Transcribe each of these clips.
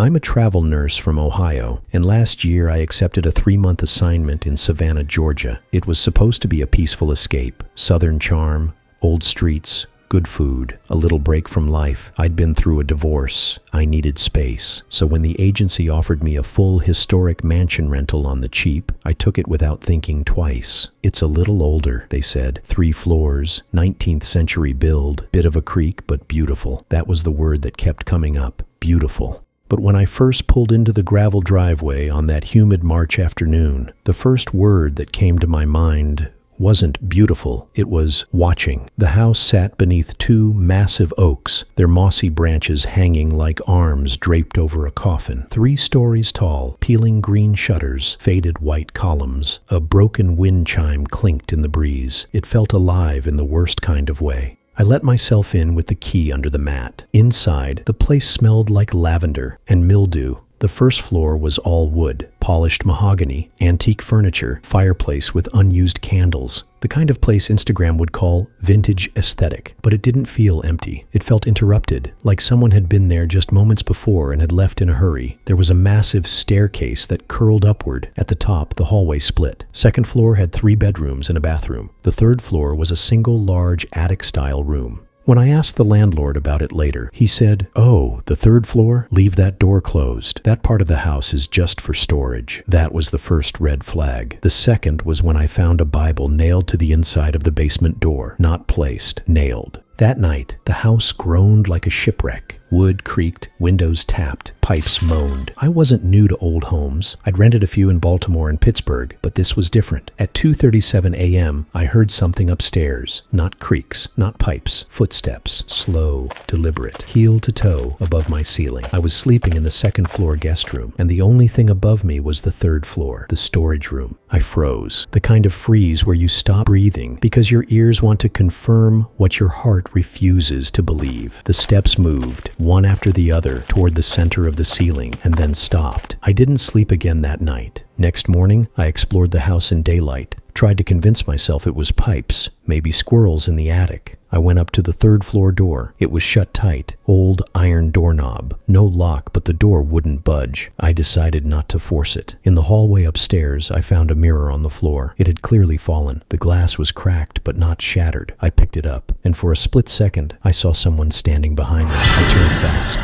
I'm a travel nurse from Ohio, and last year I accepted a 3-month assignment in Savannah, Georgia. It was supposed to be a peaceful escape, southern charm, old streets, good food, a little break from life. I'd been through a divorce. I needed space. So when the agency offered me a full historic mansion rental on the cheap, I took it without thinking twice. It's a little older, they said. 3 floors, 19th century build, bit of a creak, but beautiful. That was the word that kept coming up. Beautiful. But when I first pulled into the gravel driveway on that humid March afternoon, the first word that came to my mind wasn't beautiful, it was watching. The house sat beneath 2 massive oaks, their mossy branches hanging like arms draped over a coffin. 3 stories tall, peeling green shutters, faded white columns. A broken wind chime clinked in the breeze. It felt alive in the worst kind of way. I let myself in with the key under the mat. Inside, the place smelled like lavender and mildew. The first floor was all wood, polished mahogany, antique furniture, fireplace with unused candles. The kind of place Instagram would call vintage aesthetic. But it didn't feel empty. It felt interrupted, like someone had been there just moments before and had left in a hurry. There was a massive staircase that curled upward. At the top, the hallway split. Second floor had 3 bedrooms and a bathroom. The third floor was a single large attic-style room. When I asked the landlord about it later, he said, "Oh, the 3rd floor? Leave that door closed. That part of the house is just for storage." That was the first red flag. The second was when I found a Bible nailed to the inside of the basement door. Not placed, nailed. That night, the house groaned like a shipwreck. Wood creaked, windows tapped, pipes moaned. I wasn't new to old homes. I'd rented a few in Baltimore and Pittsburgh, but this was different. At 2:37 a.m., I heard something upstairs. Not creaks, not pipes, footsteps, slow, deliberate, heel to toe above my ceiling. I was sleeping in the 2nd floor guest room, and the only thing above me was the 3rd floor, the storage room. I froze. The kind of freeze where you stop breathing because your ears want to confirm what your heart refuses to believe. The steps moved, one after the other, toward the center of the ceiling, and then stopped. I didn't sleep again that night. Next morning, I explored the house in daylight, tried to convince myself it was pipes, maybe squirrels in the attic. I went up to the 3rd floor door. It was shut tight, old iron doorknob. No lock, but the door wouldn't budge. I decided not to force it. In the hallway upstairs, I found a mirror on the floor. It had clearly fallen. The glass was cracked, but not shattered. I picked it up, and for a split second, I saw someone standing behind me. I turned fast.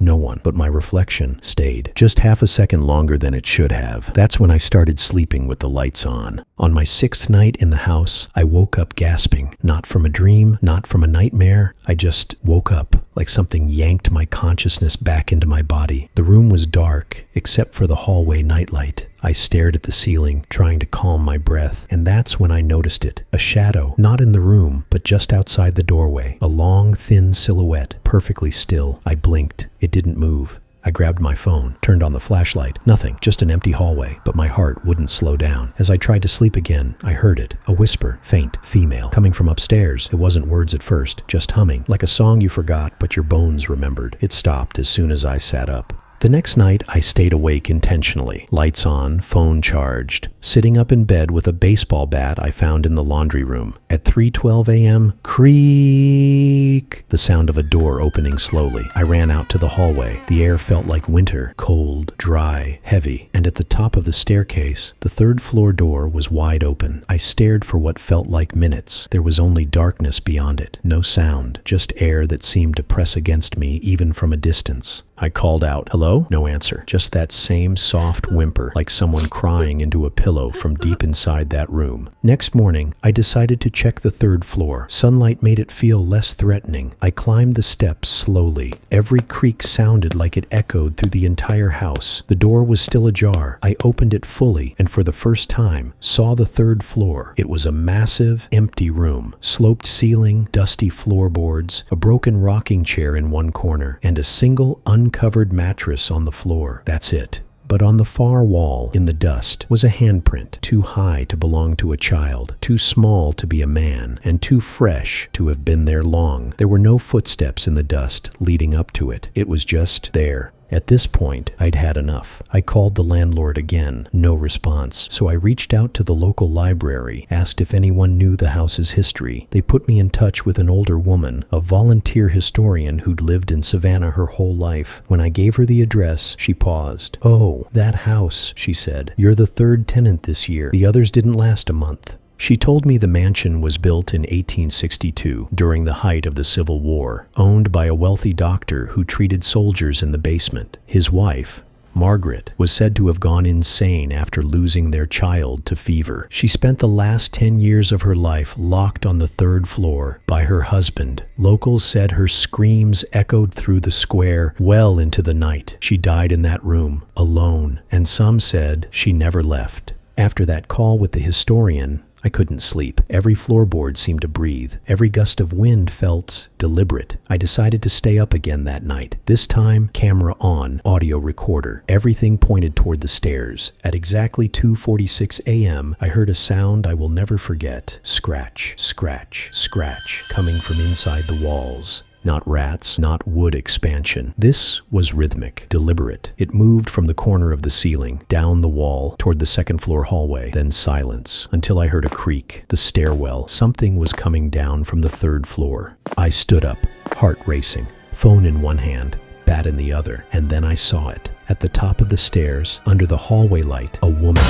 No one, but my reflection stayed just half a second longer than it should have. That's when I started sleeping with the lights on. On my 6th night in the house, I woke up gasping. Not from a dream, not from a nightmare. I just woke up like something yanked my consciousness back into my body. The room was dark, except for the hallway nightlight. I stared at the ceiling, trying to calm my breath, and that's when I noticed it. A shadow, not in the room, but just outside the doorway. A long, thin silhouette, perfectly still. I blinked. It didn't move. I grabbed my phone, turned on the flashlight. Nothing, just an empty hallway, but my heart wouldn't slow down. As I tried to sleep again, I heard it. A whisper, faint, female, coming from upstairs. It wasn't words at first, just humming, like a song you forgot, but your bones remembered. It stopped as soon as I sat up. The next night, I stayed awake intentionally. Lights on, phone charged, sitting up in bed with a baseball bat I found in the laundry room. At 3:12 a.m., creak, the sound of a door opening slowly. I ran out to the hallway. The air felt like winter, cold, dry, heavy, and at the top of the staircase, the 3rd floor door was wide open. I stared for what felt like minutes. There was only darkness beyond it. No sound, just air that seemed to press against me even from a distance. I called out, "Hello?" No answer. Just that same soft whimper, like someone crying into a pillow from deep inside that room. Next morning, I decided to check the 3rd floor. Sunlight made it feel less threatening. I climbed the steps slowly. Every creak sounded like it echoed through the entire house. The door was still ajar. I opened it fully, and for the first time, saw the 3rd floor. It was a massive, empty room. Sloped ceiling, dusty floorboards, a broken rocking chair in one corner, and a single uncovered mattress on the floor. That's it. But on the far wall, in the dust, was a handprint, too high to belong to a child, too small to be a man, and too fresh to have been there long. There were no footsteps in the dust leading up to it. It was just there. At this point, I'd had enough. I called the landlord again. No response. So I reached out to the local library, asked if anyone knew the house's history. They put me in touch with an older woman, a volunteer historian who'd lived in Savannah her whole life. When I gave her the address, she paused. "Oh, that house," she said. "You're the third tenant this year. The others didn't last a month." She told me the mansion was built in 1862, during the height of the Civil War, owned by a wealthy doctor who treated soldiers in the basement. His wife, Margaret, was said to have gone insane after losing their child to fever. She spent the last 10 years of her life locked on the third floor by her husband. Locals said her screams echoed through the square well into the night. She died in that room, alone, and some said she never left. After that call with the historian, I couldn't sleep. Every floorboard seemed to breathe. Every gust of wind felt deliberate. I decided to stay up again that night. This time, camera on, audio recorder. Everything pointed toward the stairs. At exactly 2:46 a.m., I heard a sound I will never forget. Scratch, scratch, scratch, coming from inside the walls. Not rats, not wood expansion. This was rhythmic, deliberate. It moved from the corner of the ceiling, down the wall, toward the second floor hallway, then silence, until I heard a creak. The stairwell. Something was coming down from the third floor. I stood up, heart racing, phone in one hand, bat in the other, and then I saw it. At the top of the stairs, under the hallway light, a woman,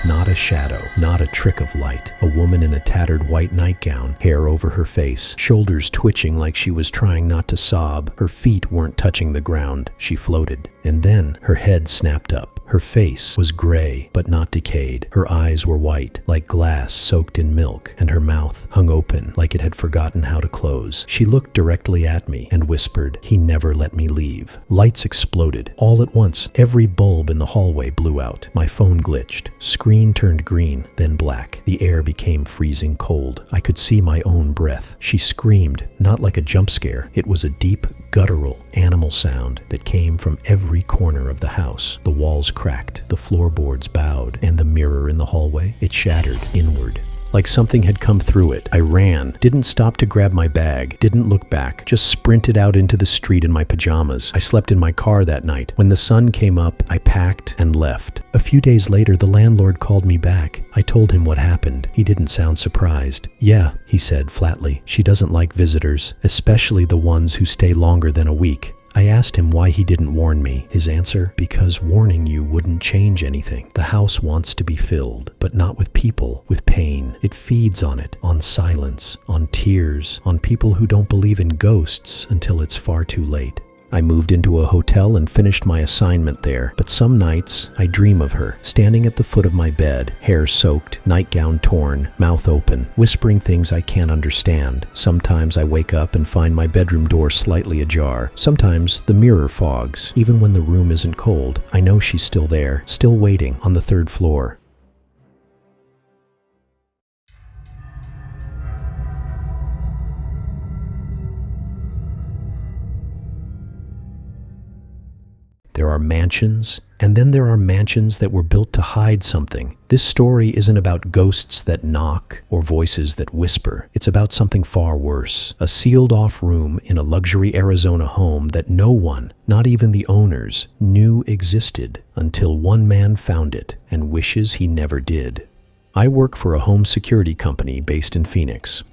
not a shadow, not a trick of light. A woman in a tattered white nightgown, hair over her face, shoulders twitching like she was trying not to sob. Her feet weren't touching the ground. She floated. And then her head snapped up. Her face was gray, but not decayed. Her eyes were white, like glass soaked in milk, and her mouth hung open like it had forgotten how to close. She looked directly at me and whispered, "He never let me leave." Lights exploded. All at once, every bulb in the hallway blew out. My phone glitched. Screen turned green, then black. The air became freezing cold. I could see my own breath. She screamed, not like a jump scare. It was a deep, guttural animal sound that came from every corner of the house. The walls cracked, the floorboards bowed, and the mirror in the hallway, it shattered inward. Like something had come through it. I ran, didn't stop to grab my bag, didn't look back, just sprinted out into the street in my pajamas. I slept in my car that night. When the sun came up, I packed and left. A few days later, the landlord called me back. I told him what happened. He didn't sound surprised. "Yeah," he said flatly. "She doesn't like visitors, especially the ones who stay longer than a week." I asked him why he didn't warn me. His answer, "Because warning you wouldn't change anything. The house wants to be filled, but not with people, with pain. It feeds on it, on silence, on tears, on people who don't believe in ghosts until it's far too late." I moved into a hotel and finished my assignment there, but some nights I dream of her, standing at the foot of my bed, hair soaked, nightgown torn, mouth open, whispering things I can't understand. Sometimes I wake up and find my bedroom door slightly ajar. Sometimes the mirror fogs. Even when the room isn't cold, I know she's still there, still waiting on the third floor. There are mansions, and then there are mansions that were built to hide something. This story isn't about ghosts that knock or voices that whisper. It's about something far worse. A sealed-off room in a luxury Arizona home that no one, not even the owners, knew existed until one man found it and wishes he never did. I work for a home security company based in Phoenix.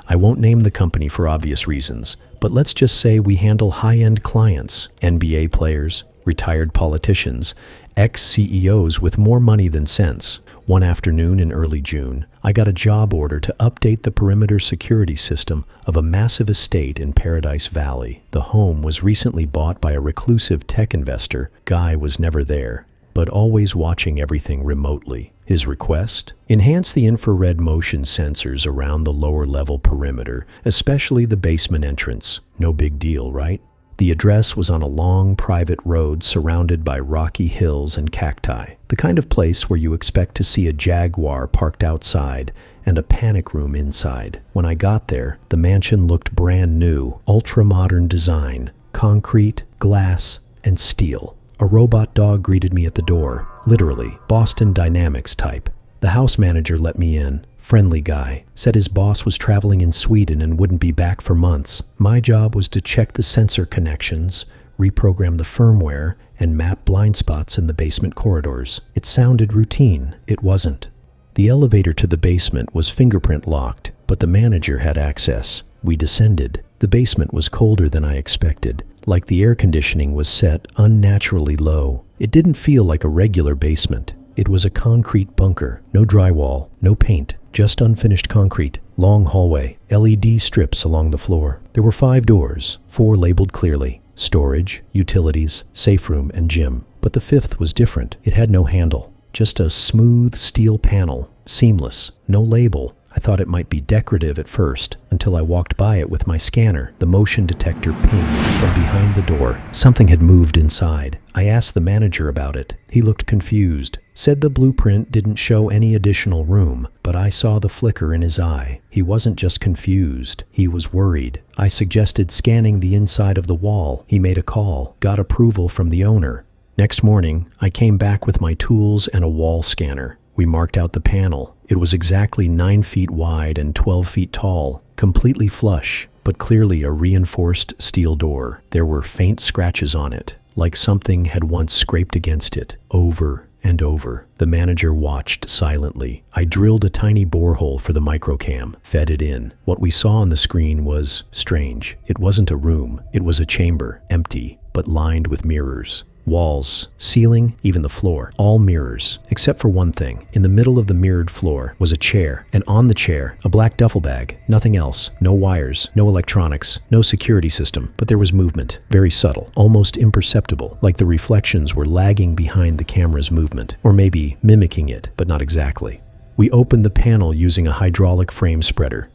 I won't name the company for obvious reasons, but let's just say we handle high-end clients, NBA players, retired politicians, ex-CEOs with more money than sense. One afternoon in early June, I got a job order to update the perimeter security system of a massive estate in Paradise Valley. The home was recently bought by a reclusive tech investor. Guy was never there, but always watching everything remotely. His request? Enhance the infrared motion sensors around the lower-level perimeter, especially the basement entrance. No big deal, right? The address was on a long, private road surrounded by rocky hills and cacti, the kind of place where you expect to see a Jaguar parked outside and a panic room inside. When I got there, the mansion looked brand new, ultra-modern design, concrete, glass, and steel. A robot dog greeted me at the door, literally, Boston Dynamics type. The house manager let me in, Friendly guy. Said his boss was traveling in Sweden and wouldn't be back for months. My job was to check the sensor connections, reprogram the firmware, and map blind spots in the basement corridors. It sounded routine. It wasn't. The elevator to the basement was fingerprint locked, but the manager had access. We descended. The basement was colder than I expected, like the air conditioning was set unnaturally low. It didn't feel like a regular basement. It was a concrete bunker. No drywall, no paint, just unfinished concrete. Long hallway, LED strips along the floor. There were 5 doors, 4 labeled clearly. Storage, utilities, safe room, and gym. But the 5th was different. It had no handle. Just a smooth steel panel, seamless, no label. I thought it might be decorative at first, until I walked by it with my scanner. The motion detector pinged from behind the door. Something had moved inside. I asked the manager about it. He looked confused, said the blueprint didn't show any additional room, but I saw the flicker in his eye. He wasn't just confused, he was worried. I suggested scanning the inside of the wall. He made a call, got approval from the owner. Next morning, I came back with my tools and a wall scanner. We marked out the panel. It was exactly 9 feet wide and 12 feet tall, completely flush, but clearly a reinforced steel door. There were faint scratches on it, like something had once scraped against it, over and over. The manager watched silently. I drilled a tiny borehole for the microcam, fed it in. What we saw on the screen was strange. It wasn't a room. It was a chamber, empty, but lined with mirrors. Walls, ceiling, even the floor, all mirrors, except for one thing. In the middle of the mirrored floor was a chair, and on the chair, a black duffel bag. Nothing else. No wires, no electronics, no security system, but there was movement, very subtle, almost imperceptible, like the reflections were lagging behind the camera's movement, or maybe mimicking it, but not exactly. We opened the panel using a hydraulic frame spreader.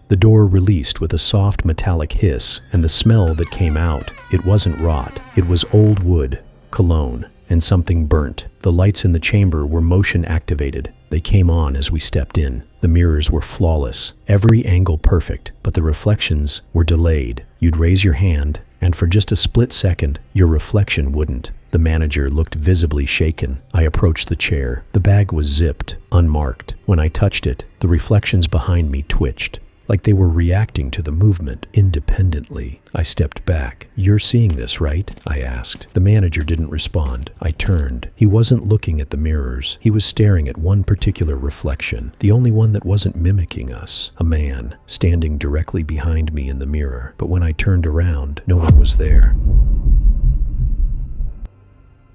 The door released with a soft metallic hiss, and the smell that came out, it wasn't rot, it was old wood, cologne, and something burnt. The lights in the chamber were motion activated. They came on as we stepped in. The mirrors were flawless, every angle perfect, but the reflections were delayed. You'd raise your hand, and for just a split second, your reflection wouldn't. The manager looked visibly shaken. I approached the chair. The bag was zipped, unmarked. When I touched it, the reflections behind me twitched, like they were reacting to the movement independently. I stepped back. "You're seeing this, right?" I asked. The manager didn't respond. I turned. He wasn't looking at the mirrors. He was staring at one particular reflection, the only one that wasn't mimicking us. A man, standing directly behind me in the mirror. But when I turned around, no one was there.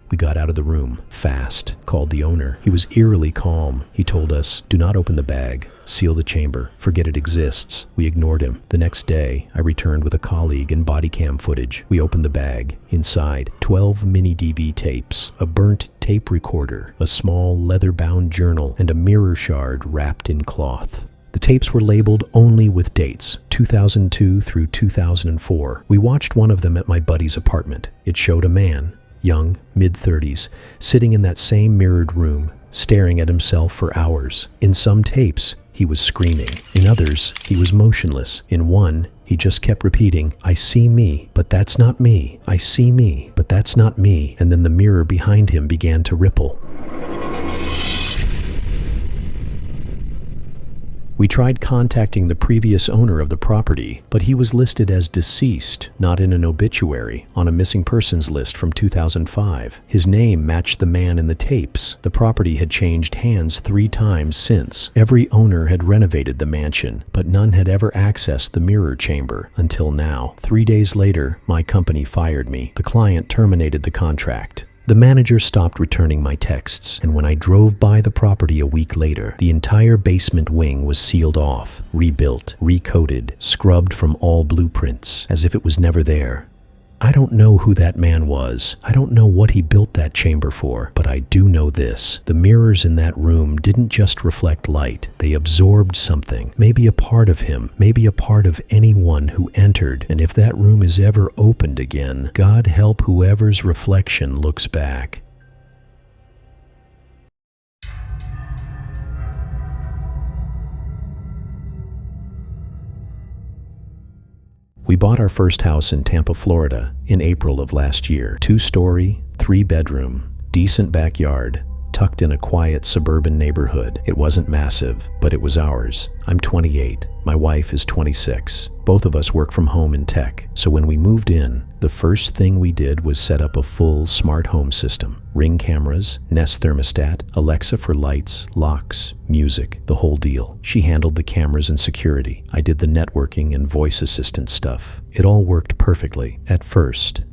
We got out of the room, fast, called the owner. He was eerily calm. He told us, "Do not open the bag, seal the chamber, forget it exists." We ignored him. The next day, I returned with a colleague and body cam footage. We opened the bag. Inside, 12 mini DV tapes, a burnt tape recorder, a small leather-bound journal, and a mirror shard wrapped in cloth. The tapes were labeled only with dates, 2002 through 2004. We watched one of them at my buddy's apartment. It showed a man, young, mid-30s, sitting in that same mirrored room, staring at himself for hours. In some tapes, he was screaming. In others, he was motionless. In one, he just kept repeating, "I see me, but that's not me. I see me, but that's not me." And then the mirror behind him began to ripple. We tried contacting the previous owner of the property, but he was listed as deceased, not in an obituary, on a missing persons list from 2005. His name matched the man in the tapes. The property had changed hands 3 times since. Every owner had renovated the mansion, but none had ever accessed the mirror chamber until now. 3 days later, my company fired me. The client terminated the contract. The manager stopped returning my texts, and when I drove by the property a week later, the entire basement wing was sealed off, rebuilt, recoated, scrubbed from all blueprints, as if it was never there. I don't know who that man was. I don't know what he built that chamber for, but I do know this. The mirrors in that room didn't just reflect light. They absorbed something, maybe a part of him, maybe a part of anyone who entered. And if that room is ever opened again, God help whoever's reflection looks back. We bought our first house in Tampa, Florida in April of last year. 2-story, 3-bedroom, decent backyard, tucked in a quiet suburban neighborhood. It wasn't massive, but it was ours. I'm 28. My wife is 26. Both of us work from home in tech. So when we moved in, the first thing we did was set up a full smart home system. Ring cameras, Nest thermostat, Alexa for lights, locks, music, the whole deal. She handled the cameras and security. I did the networking and voice assistant stuff. It all worked perfectly at first.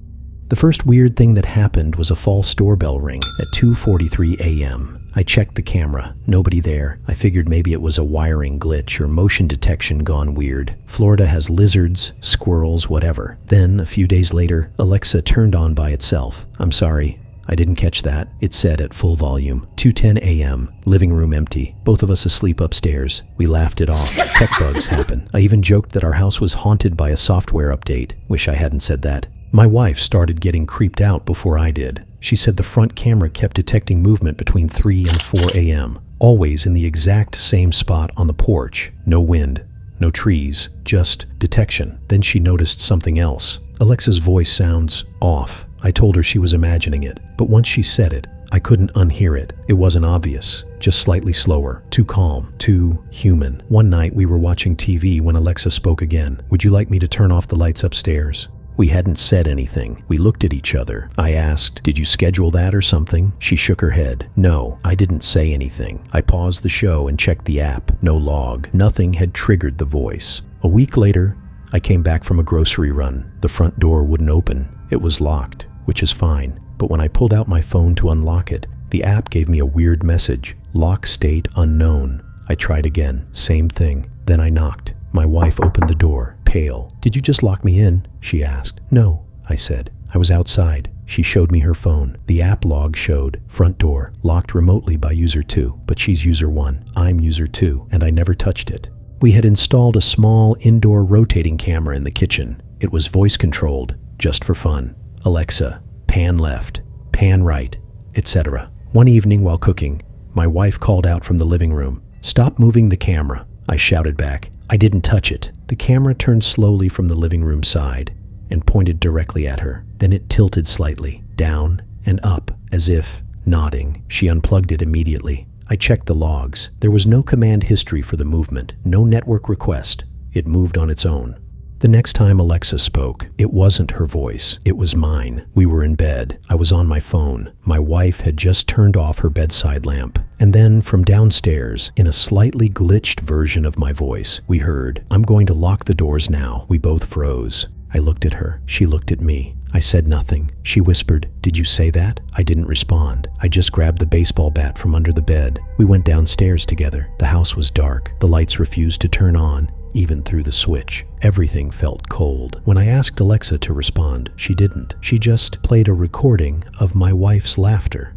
The first weird thing that happened was a false doorbell ring at 2:43 a.m. I checked the camera. Nobody there. I figured maybe it was a wiring glitch or motion detection gone weird. Florida has lizards, squirrels, whatever. Then, a few days later, Alexa turned on by itself. I'm sorry, I didn't catch that. It said at full volume. 2:10 a.m. Living room empty. Both of us asleep upstairs. We laughed it off. Tech bugs happen. I even joked that our house was haunted by a software update. Wish I hadn't said that. My wife started getting creeped out before I did. She said the front camera kept detecting movement between 3 and 4 a.m., always in the exact same spot on the porch. No wind, no trees, just detection. Then she noticed something else. Alexa's voice sounds off. I told her she was imagining it, but once she said it, I couldn't unhear it. It wasn't obvious, just slightly slower, too calm, too human. One night we were watching TV when Alexa spoke again. Would you like me to turn off the lights upstairs? We hadn't said anything. We looked at each other. I asked, did you schedule that or something? She shook her head. No, I didn't say anything. I paused the show and checked the app. No log. Nothing had triggered the voice. A week later, I came back from a grocery run. The front door wouldn't open. It was locked, which is fine. But when I pulled out my phone to unlock it, the app gave me a weird message. Lock state unknown. I tried again. Same thing. Then I knocked. My wife opened the door, pale. Did you just lock me in? She asked. No, I said. I was outside. She showed me her phone. The app log showed front door, locked remotely by user 2, but she's user 1. I'm user 2, and I never touched it. We had installed a small indoor rotating camera in the kitchen. It was voice controlled, just for fun. Alexa, pan left, pan right, etc. One evening while cooking, my wife called out from the living room. Stop moving the camera. I shouted back. I didn't touch it. The camera turned slowly from the living room side and pointed directly at her. Then it tilted slightly, down and up, as if nodding. She unplugged it immediately. I checked the logs. There was no command history for the movement, no network request. It moved on its own. The next time Alexa spoke, it wasn't her voice. It was mine. We were in bed. I was on my phone. My wife had just turned off her bedside lamp. And then from downstairs, in a slightly glitched version of my voice, we heard, I'm going to lock the doors now. We both froze. I looked at her. She looked at me. I said nothing. She whispered, did you say that? I didn't respond. I just grabbed the baseball bat from under the bed. We went downstairs together. The house was dark. The lights refused to turn on, even through the switch. Everything felt cold. When I asked Alexa to respond, she didn't. She just played a recording of my wife's laughter.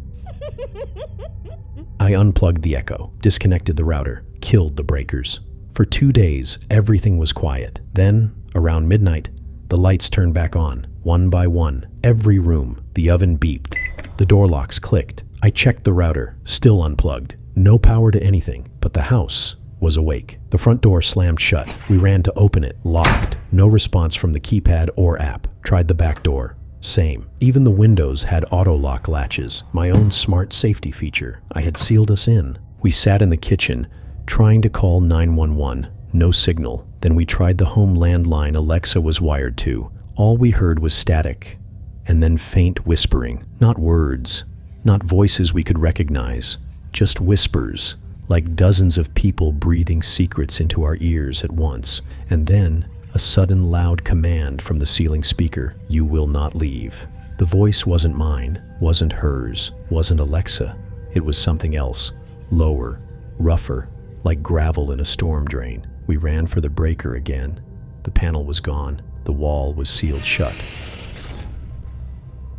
I unplugged the Echo, disconnected the router, killed the breakers. For 2 days, everything was quiet. Then, around midnight, the lights turned back on, one by one. Every room, the oven beeped. The door locks clicked. I checked the router, still unplugged. No power to anything, but the house was awake. The front door slammed shut. We ran to open it, locked. No response from the keypad or app. Tried the back door. Same. Even the windows had auto-lock latches, my own smart safety feature. I had sealed us in. We sat in the kitchen, trying to call 911. No signal. Then we tried the home landline Alexa was wired to. All we heard was static, and then faint whispering. Not words, not voices we could recognize, just whispers, like dozens of people breathing secrets into our ears at once. And then a sudden loud command from the ceiling speaker, you will not leave. The voice wasn't mine, wasn't hers, wasn't Alexa. It was something else, lower, rougher, like gravel in a storm drain. We ran for the breaker again. The panel was gone. The wall was sealed shut.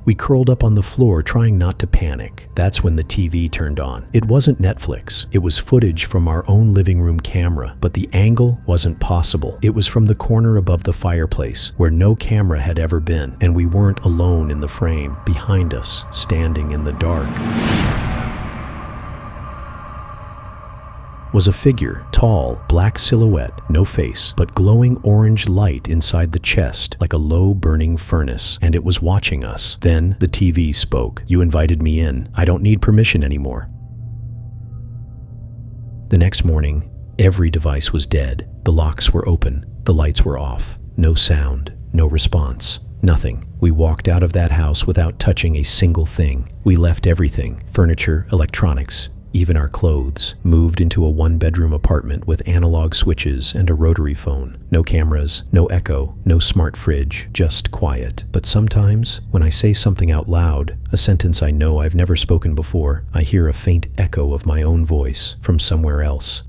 We curled up on the floor, trying not to panic. That's when the TV turned on. It wasn't Netflix. It was footage from our own living room camera, but the angle wasn't possible. It was from the corner above the fireplace, where no camera had ever been, and we weren't alone in the frame. Behind us, standing in the dark, was a figure, tall, black silhouette, no face, but glowing orange light inside the chest, like a low burning furnace, and it was watching us. Then the TV spoke. You invited me in. I don't need permission anymore. The next morning, every device was dead. The locks were open. The lights were off. No sound, no response, nothing. We walked out of that house without touching a single thing. We left everything, furniture, electronics, even our clothes, moved into a one-bedroom apartment with analog switches and a rotary phone. No cameras, no echo, no smart fridge, just quiet. But sometimes, when I say something out loud, a sentence I know I've never spoken before, I hear a faint echo of my own voice from somewhere else.